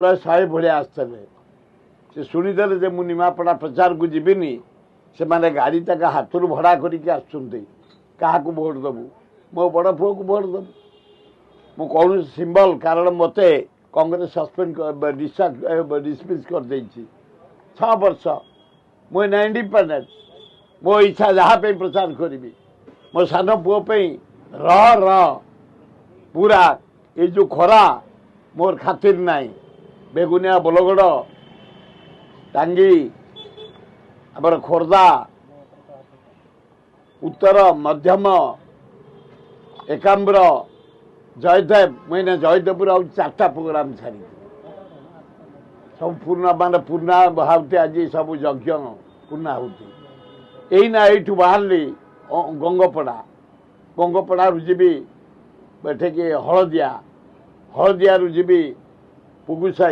ପ୍ରାୟ 100 ଭଳିଆ ଆସିଥିଲେ। ସେ ଶୁଣିଦେଲେ ଯେ ମୁଁ ନିମାପଡ଼ା ପ୍ରଚାରକୁ ଯିବିନି, ସେମାନେ ଗାଡ଼ି ତାଙ୍କ ହାତରୁ ଭଡ଼ା କରିକି ଆସୁଛନ୍ତି। କାହାକୁ ଭୋଟ୍ ଦେବୁ? ମୋ ବଡ଼ ପୁଅକୁ ଭୋଟ୍ ଦେବୁ। ମୁଁ କୌଣସି ସିମ୍ବଲ, କାରଣ ମୋତେ କଂଗ୍ରେସ ସସ୍ପେଣ୍ଡ ଡିସମିସ୍ କରିଦେଇଛି 6 ବର୍ଷ। ମୁଁ ଏଇନା ଇଣ୍ଡିପେଣ୍ଡେଣ୍ଟ, ମୋ ଇଚ୍ଛା ଯାହା ପାଇଁ ପ୍ରଚାର କରିବି। ମୋ ସାନ ପୁଅ ପାଇଁ ପୁରା ଏଇ ଯେଉଁ ଖରା ମୋର ଖାତିର ନାହିଁ। ବେଗୁନିଆ, ବୋଲଗଡ଼, ଟାଙ୍ଗୀ, ଆମର ଖୋର୍ଦ୍ଧା, ଉତ୍ତର, ମଧ୍ୟମ, ଏକାମ୍ର, ଜୟଦେବ। ମୁଁ ଏଇନା ଜୟଦେବପୁର ଆଉ 4ଟା ପ୍ରୋଗ୍ରାମ ଛାଡ଼ିଛି। ସବୁ ପୂର୍ଣ୍ଣାହୁତି, ଆଜି ସବୁ ଯଜ୍ଞ ପୂର୍ଣ୍ଣାହୁତି। ଏଇନା ଏଇଠୁ ବାହାରିଲି ଗଙ୍ଗପଡ଼ାରୁ ଯିବି ଏଠିକି ହଳଦିଆରୁ ଯିବି ପୁଗୁସାହି।